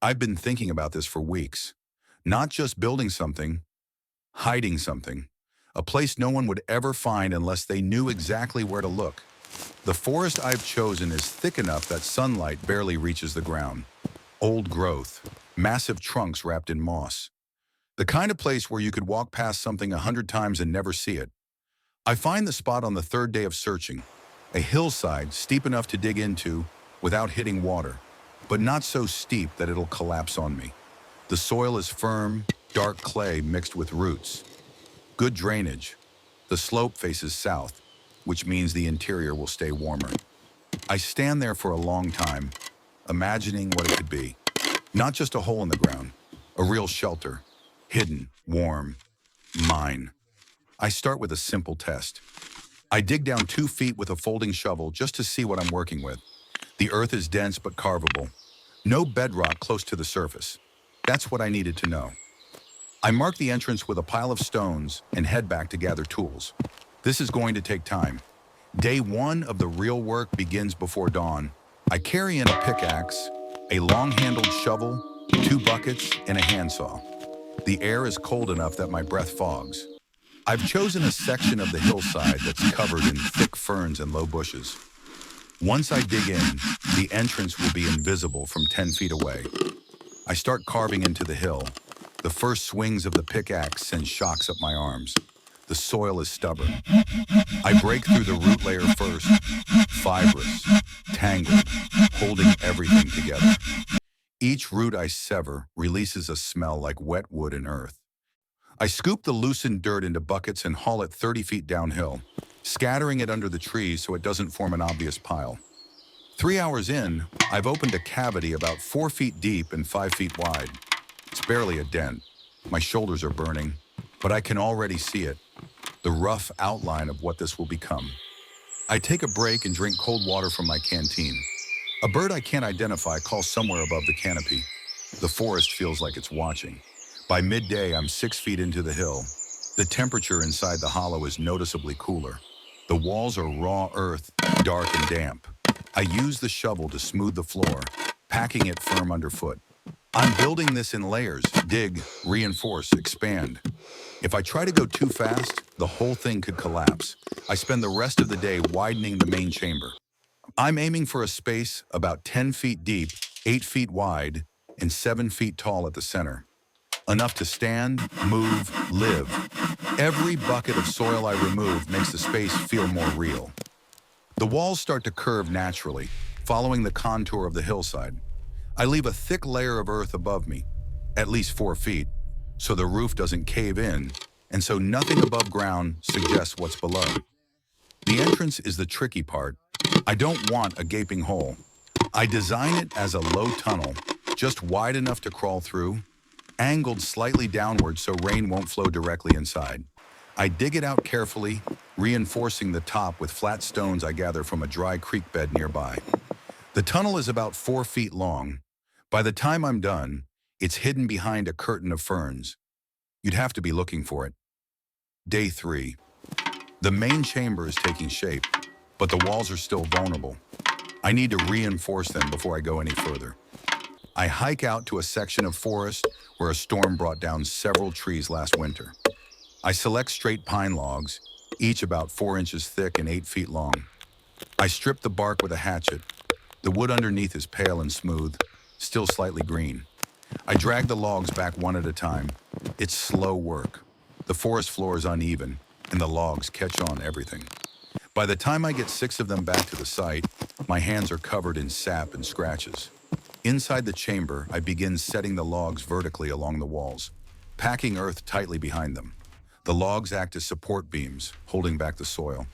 I've been thinking about this for weeks. Not just building something, hiding something. A place no one would ever find unless they knew exactly where to look. The forest I've chosen is thick enough that sunlight barely reaches the ground. Old growth, massive trunks wrapped in moss. The kind of place where you could walk past something 100 times and never see it. I find the spot on the third day of searching. A hillside steep enough to dig into without hitting water, but not so steep that it'll collapse on me. The soil is firm, dark clay mixed with roots. Good drainage. The slope faces south, which means the interior will stay warmer. I stand there for a long time, imagining what it could be. Not just a hole in the ground, a real shelter. Hidden, warm, mine. I start with a simple test. I dig down 2 feet with a folding shovel just to see what I'm working with. The earth is dense but carvable. No bedrock close to the surface. That's what I needed to know. I mark the entrance with a pile of stones and head back to gather tools. This is going to take time. Day 1 of the real work begins before dawn. I carry in a pickaxe, a long-handled shovel, 2 buckets, and a handsaw. The air is cold enough that my breath fogs. I've chosen a section of the hillside that's covered in thick ferns and low bushes. Once I dig in, the entrance will be invisible from 10 feet away. I start carving into the hill. The first swings of the pickaxe send shocks up my arms. The soil is stubborn. I break through the root layer first, fibrous, tangled, holding everything together. Each root I sever releases a smell like wet wood and earth. I scoop the loosened dirt into buckets and haul it 30 feet downhill, scattering it under the trees so it doesn't form an obvious pile. 3 hours in, I've opened a cavity about 4 feet deep and 5 feet wide. It's barely a dent. My shoulders are burning, but I can already see it, the rough outline of what this will become. I take a break and drink cold water from my canteen. A bird I can't identify calls somewhere above the canopy. The forest feels like it's watching. By midday, I'm 6 feet into the hill. The temperature inside the hollow is noticeably cooler. The walls are raw earth, dark and damp. I use the shovel to smooth the floor, packing it firm underfoot. I'm building this in layers: dig, reinforce, expand. If I try to go too fast, the whole thing could collapse. I spend the rest of the day widening the main chamber. I'm aiming for a space about 10 feet deep, 8 feet wide, and 7 feet tall at the center. Enough to stand, move, live. Every bucket of soil I remove makes the space feel more real. The walls start to curve naturally, following the contour of the hillside. I leave a thick layer of earth above me, at least 4 feet, so the roof doesn't cave in, and so nothing above ground suggests what's below. The entrance is the tricky part. I don't want a gaping hole. I design it as a low tunnel, just wide enough to crawl through, angled slightly downward so rain won't flow directly inside. I dig it out carefully, reinforcing the top with flat stones I gather from a dry creek bed nearby. The tunnel is about 4 feet long. By the time I'm done, it's hidden behind a curtain of ferns. You'd have to be looking for it. Day 3. The main chamber is taking shape, but the walls are still vulnerable. I need to reinforce them before I go any further. I hike out to a section of forest where a storm brought down several trees last winter. I select straight pine logs, each about 4 inches thick and 8 feet long. I strip the bark with a hatchet. The wood underneath is pale and smooth, still slightly green. I drag the logs back one at a time. It's slow work. The forest floor is uneven, and the logs catch on everything. By the time I get 6 of them back to the site, my hands are covered in sap and scratches. Inside the chamber, I begin setting the logs vertically along the walls, packing earth tightly behind them. The logs act as support beams, holding back the soil.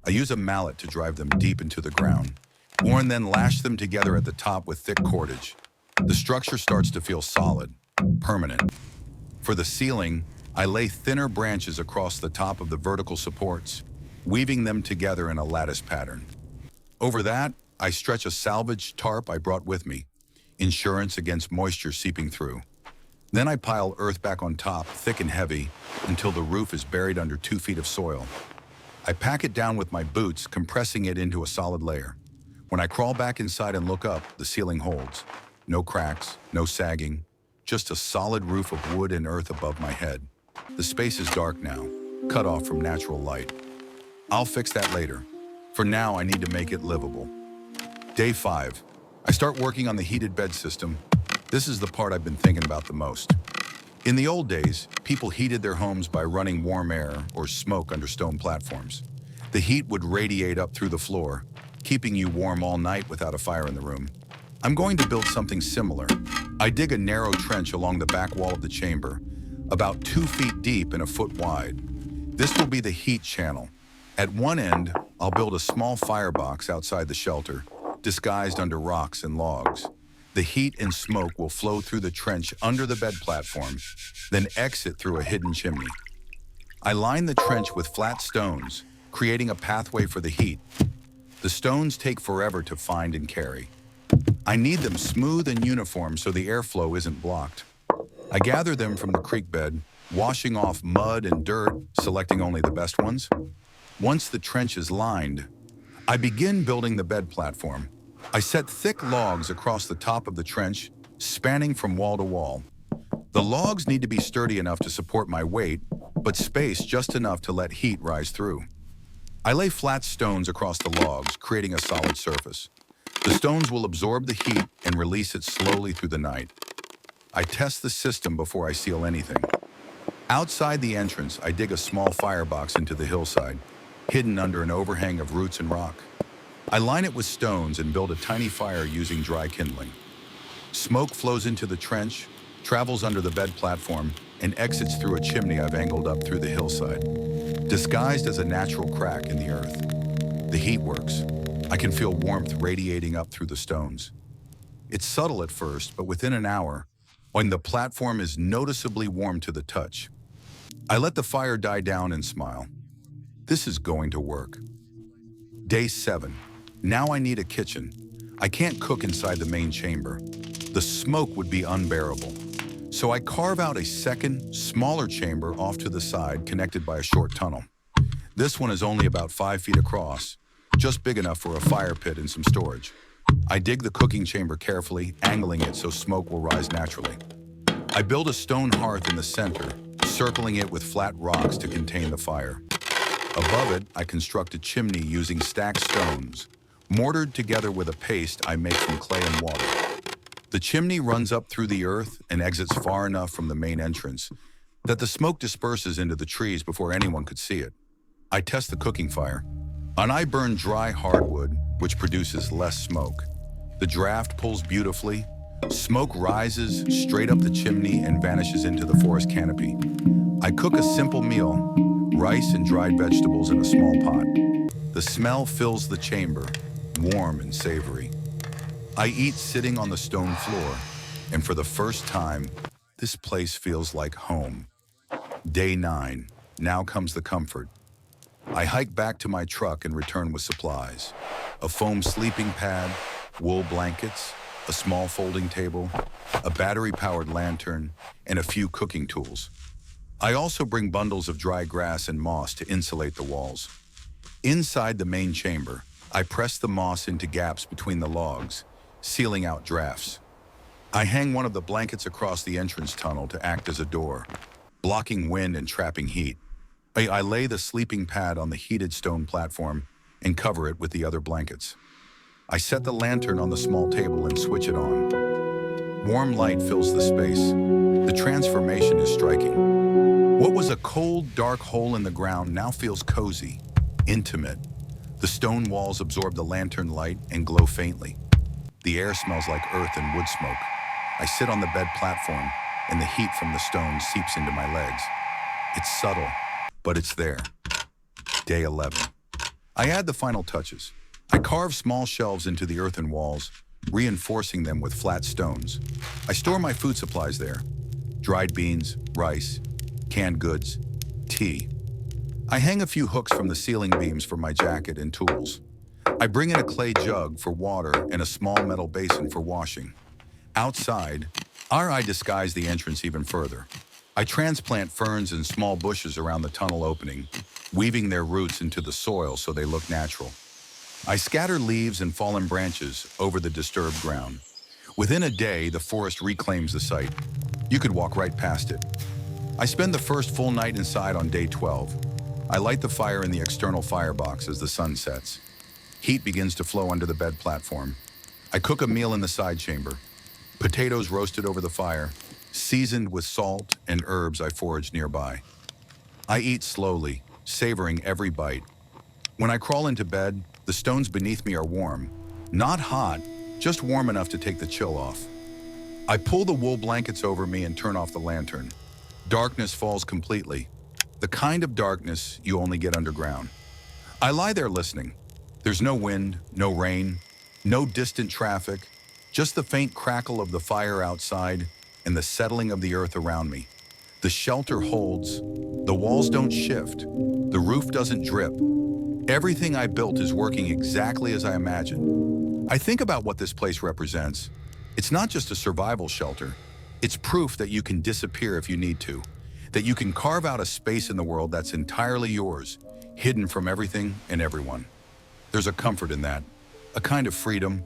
I use a mallet to drive them deep into the ground, and then lash them together at the top with thick cordage. The structure starts to feel solid, permanent. For the ceiling, I lay thinner branches across the top of the vertical supports, weaving them together in a lattice pattern. Over that, I stretch a salvaged tarp I brought with me, insurance against moisture seeping through. Then I pile earth back on top, thick and heavy, until the roof is buried under 2 feet of soil. I pack it down with my boots, compressing it into a solid layer. When I crawl back inside and look up, the ceiling holds. No cracks, no sagging, just a solid roof of wood and earth above my head. The space is dark now, cut off from natural light. I'll fix that later. For now, I need to make it livable. Day 5. I start working on the heated bed system. This is the part I've been thinking about the most. In the old days, people heated their homes by running warm air or smoke under stone platforms. The heat would radiate up through the floor, keeping you warm all night without a fire in the room. I'm going to build something similar. I dig a narrow trench along the back wall of the chamber, about 2 feet deep and a foot wide. This will be the heat channel. At one end, I'll build a small firebox outside the shelter, disguised under rocks and logs. The heat and smoke will flow through the trench under the bed platform, then exit through a hidden chimney. I line the trench with flat stones, creating a pathway for the heat. The stones take forever to find and carry. I need them smooth and uniform so the airflow isn't blocked. I gather them from the creek bed, washing off mud and dirt, selecting only the best ones. Once the trench is lined, I begin building the bed platform. I set thick logs across the top of the trench, spanning from wall to wall. The logs need to be sturdy enough to support my weight, but spaced just enough to let heat rise through. I lay flat stones across the logs, creating a solid surface. The stones will absorb the heat and release it slowly through the night. I test the system before I seal anything. Outside the entrance, I dig a small firebox into the hillside, hidden under an overhang of roots and rock. I line it with stones and build a tiny fire using dry kindling. Smoke flows into the trench, travels under the bed platform, and exits through a chimney I've angled up through the hillside, disguised as a natural crack in the earth. The heat works. I can feel warmth radiating up through the stones. It's subtle at first, but within an hour, when the platform is noticeably warm to the touch, I let the fire die down and smile. This is going to work. Day 7. Now I need a kitchen. I can't cook inside the main chamber. The smoke would be unbearable. So I carve out a second, smaller chamber off to the side, connected by a short tunnel. This one is only about 5 feet across, just big enough for a fire pit and some storage. I dig the cooking chamber carefully, angling it so smoke will rise naturally. I build a stone hearth in the center, circling it with flat rocks to contain the fire. Above it, I construct a chimney using stacked stones, mortared together with a paste I make from clay and water. The chimney runs up through the earth and exits far enough from the main entrance that the smoke disperses into the trees before anyone could see it. I test the cooking fire, and I burn dry hardwood, which produces less smoke. The draft pulls beautifully. Smoke rises straight up the chimney and vanishes into the forest canopy. I cook a simple meal, rice and dried vegetables in a small pot. The smell fills the chamber, warm and savory. I eat sitting on the stone floor, and for the first time, this place feels like home. Day 9. Now comes the comfort. I hike back to my truck and return with supplies. A foam sleeping pad, wool blankets, a small folding table, a battery-powered lantern, and a few cooking tools. I also bring bundles of dry grass and moss to insulate the walls. Inside the main chamber, I press the moss into gaps between the logs, sealing out drafts. I hang one of the blankets across the entrance tunnel to act as a door, blocking wind and trapping heat. I lay the sleeping pad on the heated stone platform and cover it with the other blankets. I set the lantern on the small table and switch it on. Warm light fills the space. The transformation is striking. What was a cold, dark hole in the ground now feels cozy, intimate. The stone walls absorb the lantern light and glow faintly. The air smells like earth and wood smoke. I sit on the bed platform, and the heat from the stone seeps into my legs. It's subtle, but it's there. Day 11. I add the final touches. I carve small shelves into the earthen walls, reinforcing them with flat stones. I store my food supplies there: dried beans, rice, canned goods, tea. I hang a few hooks from the ceiling beams for my jacket and tools. I bring in a clay jug for water and a small metal basin for washing. Outside, I disguise the entrance even further. I transplant ferns and small bushes around the tunnel opening, weaving their roots into the soil so they look natural. I scatter leaves and fallen branches over the disturbed ground. Within a day, the forest reclaims the site. You could walk right past it. I spend the first full night inside on day 12. I light the fire in the external firebox as the sun sets. Heat begins to flow under the bed platform. I cook a meal in the side chamber. Potatoes roasted over the fire, seasoned with salt and herbs I foraged nearby. I eat slowly, savoring every bite. When I crawl into bed, the stones beneath me are warm. Not hot, just warm enough to take the chill off. I pull the wool blankets over me and turn off the lantern. Darkness falls completely, the kind of darkness you only get underground. I lie there listening. There's no wind, no rain, no distant traffic, just the faint crackle of the fire outside and the settling of the earth around me. The shelter holds. The walls don't shift. The roof doesn't drip. Everything I built is working exactly as I imagined. I think about what this place represents. It's not just a survival shelter. It's proof that you can disappear if you need to, that you can carve out a space in the world that's entirely yours, hidden from everything and everyone. There's a comfort in that, a kind of freedom.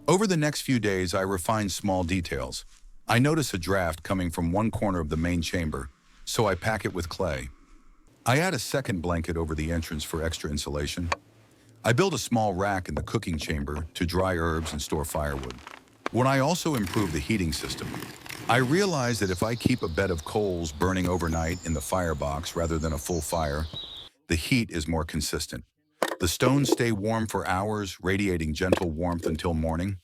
Over the next few days, I refine small details. I notice a draft coming from one corner of the main chamber, so I pack it with clay. I add a second blanket over the entrance for extra insulation. I build a small rack in the cooking chamber to dry herbs and store firewood. When I also improve the heating system, I realize that if I keep a bed of coals burning overnight in the firebox rather than a full fire, the heat is more consistent. The stones stay warm for hours, radiating gentle warmth until morning.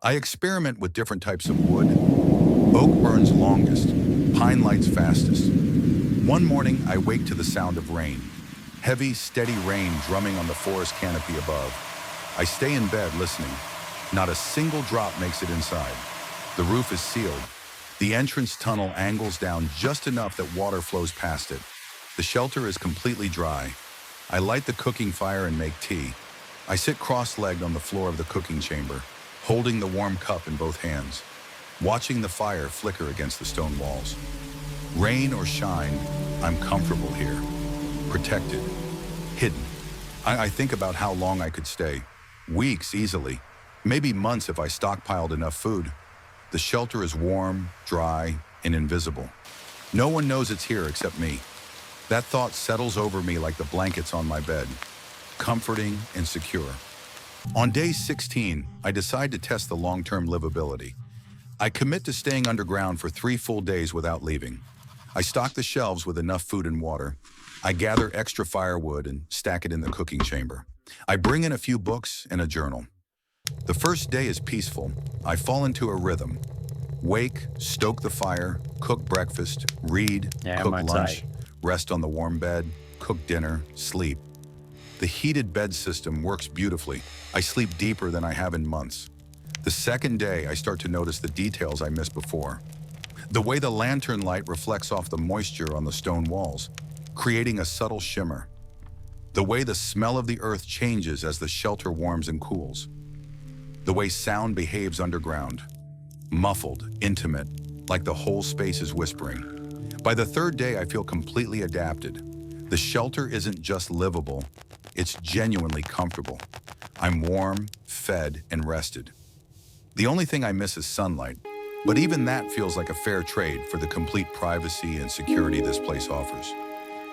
I experiment with different types of wood. Oak burns longest, pine lights fastest. One morning, I wake to the sound of rain. Heavy, steady rain drumming on the forest canopy above. I stay in bed listening. Not a single drop makes it inside. The roof is sealed. The entrance tunnel angles down just enough that water flows past it. The shelter is completely dry. I light the cooking fire and make tea. I sit cross-legged on the floor of the cooking chamber, holding the warm cup in both hands, watching the fire flicker against the stone walls. Rain or shine, I'm comfortable here, protected, hidden. I think about how long I could stay. Weeks easily, maybe months if I stockpiled enough food. The shelter is warm, dry, and invisible. No one knows it's here except me. That thought settles over me like the blankets on my bed, comforting and secure. On day 16, I decide to test the long-term livability. I commit to staying underground for 3 full days without leaving. I stock the shelves with enough food and water. I gather extra firewood and stack it in the cooking chamber. I bring in a few books and a journal. The first day is peaceful. I fall into a rhythm. Wake, stoke the fire, cook breakfast, read, cook lunch, rest on the warm bed, cook dinner, sleep. The heated bed system works beautifully. I sleep deeper than I have in months. The second day, I start to notice the details I missed before. The way the lantern light reflects off the moisture on the stone walls, creating a subtle shimmer. The way the smell of the earth changes as the shelter warms and cools. The way sound behaves underground. Muffled, intimate, like the whole space is whispering. By the third day, I feel completely adapted. The shelter isn't just livable, it's genuinely comfortable. I'm warm, fed, and rested. The only thing I miss is sunlight, but even that feels like a fair trade for the complete privacy and security this place offers.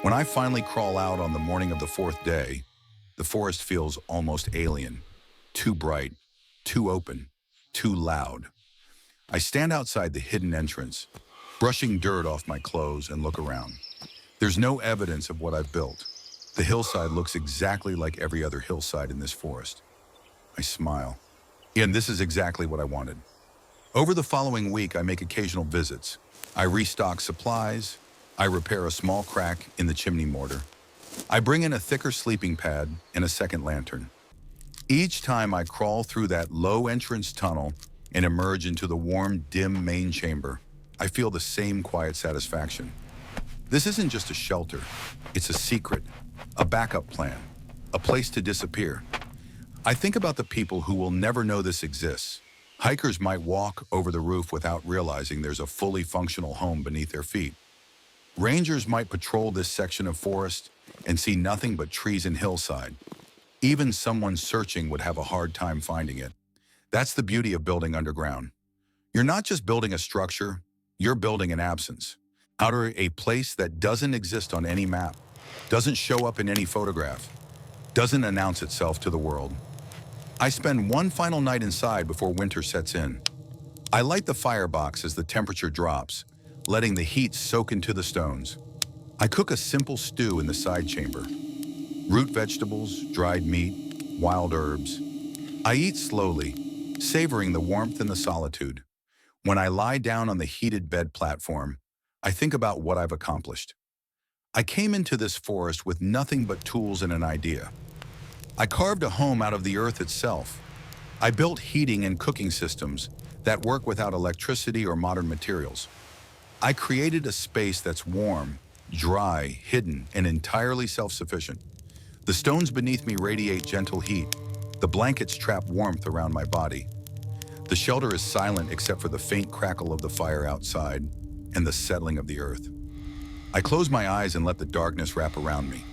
When I finally crawl out on the morning of the 4th day, the forest feels almost alien. Too bright, too open, too loud. I stand outside the hidden entrance, brushing dirt off my clothes and look around. There's no evidence of what I've built. The hillside looks exactly like every other hillside in this forest. I smile. And this is exactly what I wanted. Over the following week, I make occasional visits. I restock supplies. I repair a small crack in the chimney mortar. I bring in a thicker sleeping pad and a second lantern. Each time I crawl through that low entrance tunnel and emerge into the warm, dim main chamber, I feel the same quiet satisfaction. This isn't just a shelter. It's a secret, a backup plan, a place to disappear. I think about the people who will never know this exists. Hikers might walk over the roof without realizing there's a fully functional home beneath their feet. Rangers might patrol this section of forest and see nothing but trees and hillside. Even someone searching would have a hard time finding it. That's the beauty of building underground. You're not just building a structure, you're building an absence. Out of a place that doesn't exist on any map, doesn't show up in any photograph, doesn't announce itself to the world. I spend one final night inside before winter sets in. I light the firebox as the temperature drops, letting the heat soak into the stones. I cook a simple stew in the side chamber. Root vegetables, dried meat, wild herbs. I eat slowly, savoring the warmth and the solitude. When I lie down on the heated bed platform, I think about what I've accomplished. I came into this forest with nothing but tools and an idea. I carved a home out of the earth itself. I built heating and cooking systems that work without electricity or modern materials. I created a space that's warm, dry, hidden, and entirely self-sufficient. The stones beneath me radiate gentle heat. The blankets trap warmth around my body. The shelter is silent except for the faint crackle of the fire outside and the settling of the earth. I close my eyes and let the darkness wrap around me.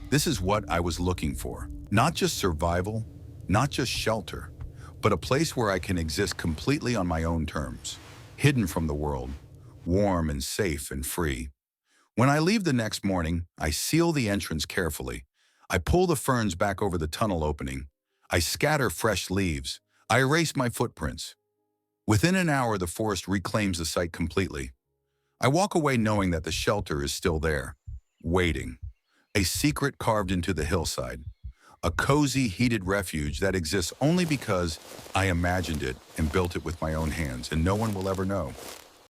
This is what I was looking for. Not just survival, not just shelter, but a place where I can exist completely on my own terms, hidden from the world, warm and safe and free. When I leave the next morning, I seal the entrance carefully. I pull the ferns back over the tunnel opening. I scatter fresh leaves. I erase my footprints. Within an hour, the forest reclaims the site completely. I walk away knowing that the shelter is still there, waiting. A secret carved into the hillside. A cozy, heated refuge that exists only because I imagined it and built it with my own hands, and no one will ever know.